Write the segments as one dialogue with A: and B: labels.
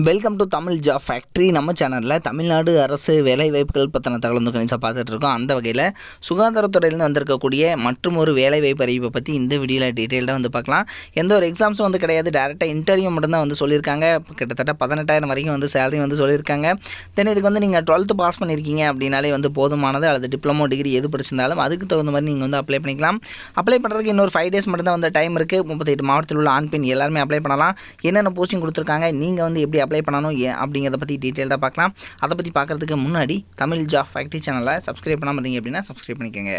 A: Welcome to Tamil job factory. நம்ம சேனலில் தமிழ்நாடு அரசு வேலைவாய்ப்புகள் பற்றின தகவல் வந்து கணிச்சாக பார்த்துட்டு இருக்கோம். அந்த வகையில் சுகாதாரத்துறையிலேருந்து வந்திருக்கக்கூடிய மற்றும் ஒரு வேலைவாய்ப்பு அறிவிப்பை பற்றி இந்த வீடியோவில் டீட்டெயில்டாக வந்து பார்க்கலாம். எந்த ஒரு எக்ஸாம்ஸும் வந்து கிடையாது, டேரெக்டாக இன்டர்வியூ மட்டும்தான் வந்து சொல்லியிருக்காங்க. கிட்டத்தட்ட 18,000 வரைக்கும் வந்து சேலரி வந்து சொல்லியிருக்காங்க. தென் இதுக்கு வந்து நீங்கள் 12th பாஸ் பண்ணியிருக்கீங்க அப்படின்னாலே வந்து போதுமானது. அல்லது டிப்ளமோ டிகிரி எது படிச்சிருந்தாலும் அதுக்கு தகுந்த மாதிரி நீங்கள் வந்து அப்ளை பண்ணிக்கலாம். அப்ளை பண்ணுறதுக்கு இன்னொரு 5 days மட்டும்தான் வந்து டைம் இருக்குது. 38 மாவட்டத்தில் உள்ள ஆண் பெண் எல்லாருமே அப்ளை பண்ணலாம். என்னென்ன போஸ்டிங் கொடுத்துருக்காங்க, நீங்கள் வந்து எப்படி அப்ளை பண்ணணும் அப்படிங்கிறத பற்றி டீட்டெயில்டாக பார்க்கலாம். அதை பற்றி பார்க்குறதுக்கு முன்னாடி தமிழ் ஜாப் ஃபேக்ட்ரி சேனலை சப்ஸ்கிரைப் பண்ணாமல் இருந்தீங்க அப்படின்னா சப்ஸ்கிரைப் பண்ணிக்கோங்க.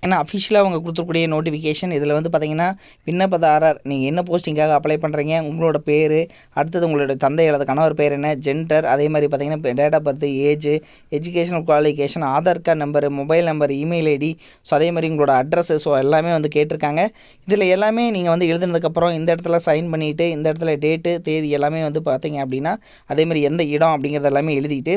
A: ஏன்னா அஃபிஷியலாக அவங்க கொடுத்துருக்கூடிய நோட்டிஃபிகேஷன் இதில் வந்து பார்த்தீங்கன்னா விண்ணப்பதாரர் நீங்கள் என்ன போஸ்டிங்காக அப்ளை பண்ணுறீங்க, உங்களோட பேர், அடுத்தது உங்களோட தந்தை அல்லது கணவர் பேர் என்ன, ஜெண்டர், அதே மாதிரி பார்த்தீங்கன்னா date of birth, age, educational qualification, Aadhaar card number, mobile number, email ID, so அதே மாதிரி உங்களோட அட்ரஸ், ஸோ எல்லாமே வந்து கேட்டிருக்காங்க. இதில் எல்லாமே நீங்கள் வந்து எழுதுனதுக்கப்புறம் இந்த இடத்துல சைன் பண்ணிவிட்டு இந்த இடத்துல டேட்டு தேதி எல்லாமே வந்து பார்த்தீங்க அப்படின்னா அதேமாதிரி எந்த இடம் அப்படிங்கிறது எல்லாமே எழுதிட்டு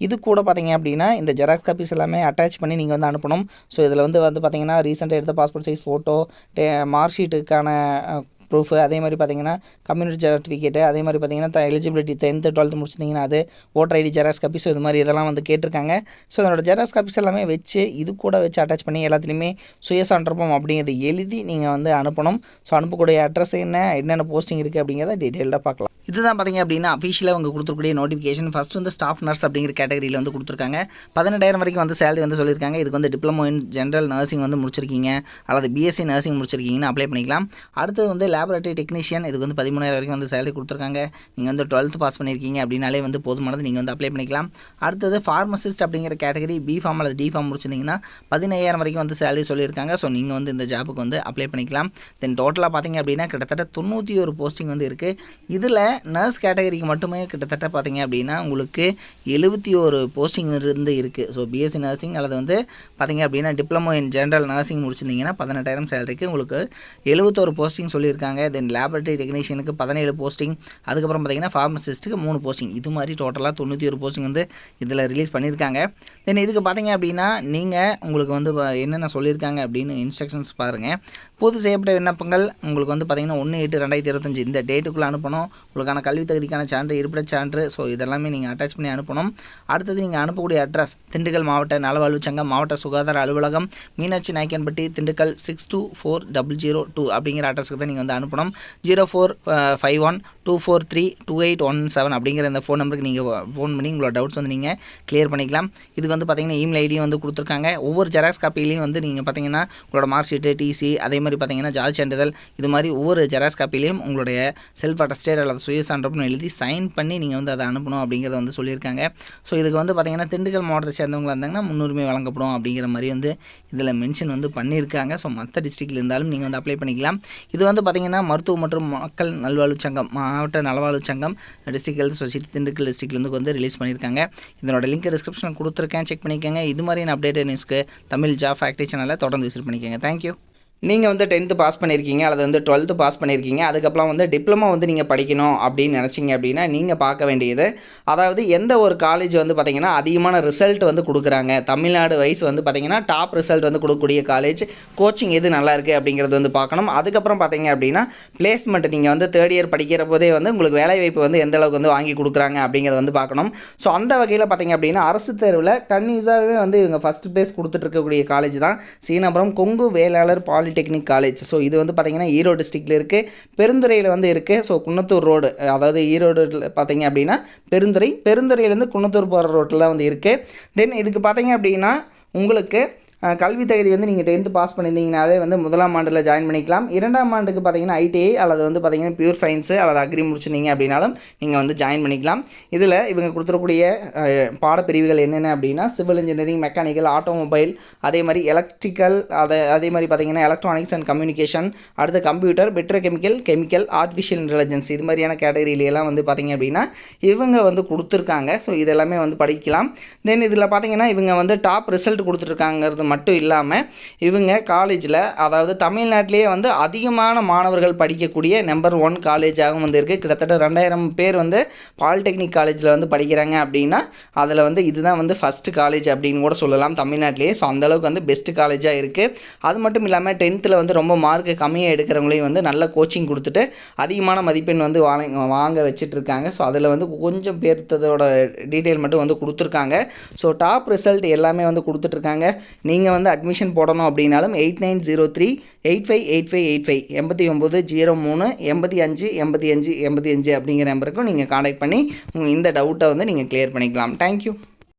A: இது கூட பார்த்தீங்க அப்படின்னா இந்த ஜெராக்ஸ் காப்பீஸ் எல்லாமே அட்டாச் பண்ணி நீங்கள் வந்து அனுப்பணும். ஸோ இதில் வந்து பார்த்தீங்கன்னா ரீசெண்டாக எடுத்த பாஸ்போர்ட் சைஸ் ஃபோட்டோ, மார்க் ஷீட்டுக்கான ப்ரூஃபு, அதே மாதிரி பார்த்தீங்கன்னா கம்யூனிட்டி சர்டிஃபிகேட்டு, அதே மாதிரி பார்த்தீங்கன்னா எலிஜிபிலிட்டி 10th 12th முடிச்சிட்டிங்கன்னா அது, ஓட்டர் ஐடி ஜெராக்ஸ் காப்பீஸ், இது மாதிரி இதெல்லாம் வந்து கேட்டிருக்காங்க. ஸோ அதனோட ஜெராக்ஸ் காப்பீஸ் எல்லாமே வச்சு இது கூட வச்சு அட்டாச் பண்ணி எல்லாத்துலேயுமே சுயசான்றப்பம் அப்படிங்கிறது எழுதி நீங்கள் வந்து அனுப்பணும். ஸோ அனுப்பக்கூடிய அட்ரஸ் என்னென்ன போஸ்டிங் இருக்குது அப்படிங்கிறத டீட்டெயில்டாக பார்க்கலாம். இதுதான் பார்த்தீங்க அப்படின்னா அஃபிஷியலாக அவங்க கொடுத்துருக்கூடிய நோட்டிஃபிகேஷன். ஃபஸ்ட் வந்து ஸ்டாஃப் நர்ஸ் அப்படிங்கிற கேட்டகரியில் வந்து கொடுத்துருக்காங்க. 18,000 வரைக்கும் வந்து சேலரி வந்து சொல்லியிருக்காங்க. இதுக்கு வந்து டிப்ளமோ இன் ஜென்ரல் நர்சிங் வந்து முடிச்சிருக்கீங்க அல்லது பிஎஸ்சி நர்சிங் முடிச்சிருக்கீங்கன்னு அப்ளை பண்ணிக்கலாம். அடுத்தது வந்து லேபரேட்டரி டெக்னீஷியன், இதுக்கு வந்து 13,000 வரைக்கும் வந்து சேலரி கொடுத்துருக்காங்க. நீங்கள் வந்து 12th பாஸ் பண்ணியிருக்கீங்க அப்படின்னாலே வந்து போதுமானது, நீங்கள் வந்து அப்ளை பண்ணிக்கலாம். அடுத்தது ஃபார்மசிஸ்ட் அப்படிங்கிற கேட்டகரி பி ஃபார்ம் அல்லது டி ஃபார்ம் முடிச்சிருந்தீங்கன்னா 15,000 வரைக்கும் வந்து சேலரி சொல்லியிருக்காங்க. ஸோ நீங்கள் வந்து இந்த ஜாப்புக்கு வந்து அப்ளை பண்ணிக்கலாம். தென் டோட்டலாக பார்த்தீங்க அப்படின்னா கிட்டத்தட்ட 91 போஸ்டிங் வந்து இருக்குது. இதில் நர்ஸ் கேட்டகரிக்கு மட்டுமே கிட்டத்தட்ட பார்த்தீங்க அப்படின்னா உங்களுக்கு 71 போஸ்டிங் இருந்து இருக்குது. ஸோ பிஎஸ்சி நர்சிங் அல்லது வந்து பார்த்தீங்க அப்படின்னா டிப்ளமோ இன் ஜென்ரல் நர்சிங் முடிச்சிருந்தீங்கன்னா 18,000 சேலரிக்கு உங்களுக்கு 71 போஸ்டிங் சொல்லியிருக்காங்க. தென் லேபரேட்டரி டெக்னீஷியனுக்கு 17 போஸ்டிங், அதுக்கப்புறம் பார்த்தீங்கன்னா ஃபார்மசிஸ்ட்டுக்கு 3 போஸ்டிங், இது மாதிரி டோட்டலாக 91 போஸ்டிங் வந்து இதில் ரிலீஸ் பண்ணியிருக்காங்க. தென் இதுக்கு பார்த்தீங்க அப்படின்னா நீங்கள் உங்களுக்கு வந்து என்னென்ன சொல்லியிருக்காங்க அப்படின்னு இன்ஸ்ட்ரக்ஷன்ஸ் பாருங்கள். பொது செய்யப்பட்ட விண்ணப்பங்கள் உங்களுக்கு வந்து பார்த்தீங்கன்னா 1/8/2025 இந்த டேட்டுக்குள்ளே அனுப்பணும். உங்களுக்கான கல்வி தகுதிக்கான சான்று, இருப்பிடச் சான்று, ஸோ இதெல்லாமே நீங்கள் அட்டாச் பண்ணி அனுப்பணும். அடுத்தது நீங்கள் அனுப்பக்கூடிய அட்ரஸ் திண்டுக்கல் மாவட்ட நலவாழ்வு சங்கம், மாவட்ட சுகாதார அலுவலகம், மீனாட்சி நாயக்கன்பட்டி, திண்டுக்கல் 624002 அப்படிங்கிற அட்ரஸுக்கு தான் நீங்கள் வந்து அனுப்பணும். 045124322817 அப்படிங்கிற இந்த ஃபோன் நம்பருக்கு நீங்கள் ஃபோன் பண்ணி உங்களோட டவுட்ஸ் வந்து நீங்கள் கிளியர் பண்ணிக்கலாம். இதுக்கு வந்து பார்த்தீங்கன்னா இமெயில் ஐடியும் வந்து கொடுத்துருக்காங்க. ஒவ்வொரு ஜெராக்ஸ் காப்பிலையும் வந்து நீங்கள் பார்த்தீங்கன்னா உங்களோட மார்க் ஷீட்டு, டிசி, அதே மாதிரி பார்த்தீங்கன்னா ஜாதி சான்றிதழ், இது மாதிரி ஒவ்வொரு ஜெராக்ஸ் காப்பிலையும் உங்களுடைய செல்ஃப் அட்டஸ்டேட் அல்லது சுயசான்றப்புன்னு எழுதி சைன் பண்ணி நீங்கள் வந்து அதை அனுப்பணும் அப்படிங்கிறத வந்து சொல்லியிருக்காங்க. ஸோ இதுக்கு வந்து பார்த்தீங்கன்னா திண்டுக்கல் மாவட்டத்தை சேர்ந்தவங்களாக இருந்தாங்கன்னா முன்னுரிமை வழங்கப்படும் அப்படிங்கிற மாதிரி வந்து இதில் மென்ஷன் வந்து பண்ணியிருக்காங்க. ஸோ மற்ற டிஸ்ட்ரிக்டில் இருந்தாலும் நீங்கள் வந்து அப்ளை பண்ணிக்கலாம். இது வந்து பார்த்தீங்கன்னா மருத்துவ மற்றும் மக்கள் நல்வாழ்வு சங்கம், மாவட்ட நலவாழ்வு சங்கம், டிஸ்ட்ரிக்ட் ஹெல்த் சொசைட்டி திண்டுக்கல் டிஸ்ட்ரிக்ட்லேருந்து வந்து ரிலீஸ் பண்ணியிருக்காங்க. இதனோட லிங்க் டிஸ்கிரிப்ஷனில் கொடுத்துருக்கேன், செக் பண்ணிக்கோங்க. இது மாதிரியான அப்டேட் நியூஸ்க்கு தமிழ் ஜாப் ஃபேக்ட்ரி சேனலை தொடர்ந்து விசிட் பண்ணிக்கோங்க. தேங்க்யூ. நீங்கள் வந்து 10th பாஸ் பண்ணியிருக்கீங்க அல்லது வந்து 12th பாஸ் பண்ணியிருக்கீங்க, அதுக்கப்புறம் வந்து டிப்ளமோ வந்து நீங்கள் படிக்கணும் அப்படின்னு நினச்சிங்க அப்படின்னா நீங்கள் பார்க்க வேண்டியது, அதாவது எந்த ஒரு காலேஜ் வந்து பார்த்திங்கன்னா அதிகமான ரிசல்ட் வந்து கொடுக்குறாங்க, தமிழ்நாடு வைஸ் வந்து பார்த்திங்கன்னா டாப் ரிசல்ட் வந்து கொடுக்கக்கூடிய காலேஜ், கோச்சிங் எது நல்லா இருக்குது அப்படிங்கிறது வந்து பார்க்கணும். அதுக்கப்புறம் பார்த்தீங்க அப்படின்னா பிளேஸ்மெண்ட், நீங்கள் வந்து 3rd இயர் படிக்கிற போதே வந்து உங்களுக்கு வேலைவாய்ப்பு வந்து எந்த அளவுக்கு வந்து வாங்கி கொடுக்குறாங்க அப்படிங்கிறத வந்து பார்க்கணும். ஸோ அந்த வகையில் பார்த்திங்க அப்படின்னா அரசு தேர்வில் கன்யூஸாகவே வந்து இவங்க ஃபஸ்ட் ப்ளேஸ் கொடுத்துட்ருக்கக்கூடிய காலேஜ் தான் Seenapuram Kongu Vellalar technique college. So இது வந்து பார்த்தீங்கன்னா ஈரோடு டிஸ்ட்ரிக்டில் இருக்குது, பெருந்துறையில் வந்து இருக்குது. ஸோ குன்னத்தூர் ரோடு, அதாவது ஈரோடு பார்த்தீங்க அப்படின்னா பெருந்துறையிலேருந்து குன்னத்தூர் போகிற ரோட்டில் வந்து இருக்குது. தென் இதுக்கு பார்த்தீங்க அப்படின்னா உங்களுக்கு கல்வி தகுதி வந்து நீங்கள் 10th பாஸ் பண்ணியிருந்தீங்கனாலே வந்து 1ஆம் ஆண்டில் ஜாயின் பண்ணிக்கலாம். 2ஆம் ஆண்டுக்கு பார்த்தீங்கன்னா ஐடிஐ அல்லது வந்து பார்த்தீங்கன்னா பியூர் சயின்ஸு அல்லது அக்ரி முடிச்சிருந்தீங்க அப்படின்னாலும் நீங்கள் வந்து ஜாயின் பண்ணிக்கலாம். இதில் இவங்க கொடுத்துருக்கூடிய பாடப்பிரிவுகள் என்னென்ன அப்படின்னா சிவில் இன்ஜினியரிங், மெக்கானிக்கல், ஆட்டோமொபைல், அதே மாதிரி எலக்ட்ரிக்கல், அதே மாதிரி பார்த்தீங்கன்னா எலக்ட்ரானிக்ஸ் அண்ட் கம்யூனிகேஷன், அடுத்து கம்ப்யூட்டர், கெமிக்கல், ஆர்டிஃபிஷியல் இன்டெலிஜென்ஸ், இது மாதிரியான கேட்டகரியிலெல்லாம் வந்து பார்த்தீங்க அப்படின்னா இவங்க வந்து கொடுத்துருக்காங்க. ஸோ இதெல்லாமே வந்து படிக்கலாம். தென் இதில் பார்த்தீங்கன்னா இவங்க வந்து டாப் ரிசல்ட் கொடுத்துருக்காங்கிறது மட்டும் இல்லாமல் இவங்க காலேஜில் அதாவது தமிழ்நாட்டிலேயே வந்து அதிகமான மாணவர்கள் படிக்கக்கூடிய நம்பர் 1 காலேஜாகவும் வந்து இருக்குது. கிட்டத்தட்ட 2000 பேர் வந்து பாலிடெக்னிக் காலேஜில் வந்து படிக்கிறாங்க அப்படின்னா அதில் வந்து இதுதான் வந்து ஃபஸ்ட்டு காலேஜ் அப்படின்னு கூட சொல்லலாம் தமிழ்நாட்டிலேயே. ஸோ அந்தளவுக்கு வந்து பெஸ்ட்டு காலேஜாக இருக்குது. அது மட்டும் இல்லாமல் 10th வந்து ரொம்ப மார்க்கு கம்மியாக எடுக்கிறவங்களையும் வந்து நல்ல கோச்சிங் கொடுத்துட்டு அதிகமான மதிப்பெண் வந்து வாங்க வச்சிட்ருக்காங்க. ஸோ அதில் வந்து கொஞ்சம் பேர்த்ததோட டீட்டெயில் மட்டும் வந்து கொடுத்துருக்காங்க. ஸோ டாப் ரிசல்ட் எல்லாமே வந்து கொடுத்துட்ருக்காங்க. நீங்கள் வந்து அட்மிஷன் போடணும் அப்படின்னாலும் 8903-858585 8903-858585 அப்படிங்கிற நம்பருக்கும் நீங்கள் காண்டாக்ட் பண்ணி இந்த டவுட்டை வந்து நீங்கள் கிளியர் பண்ணிக்கலாம். தேங்க்யூ.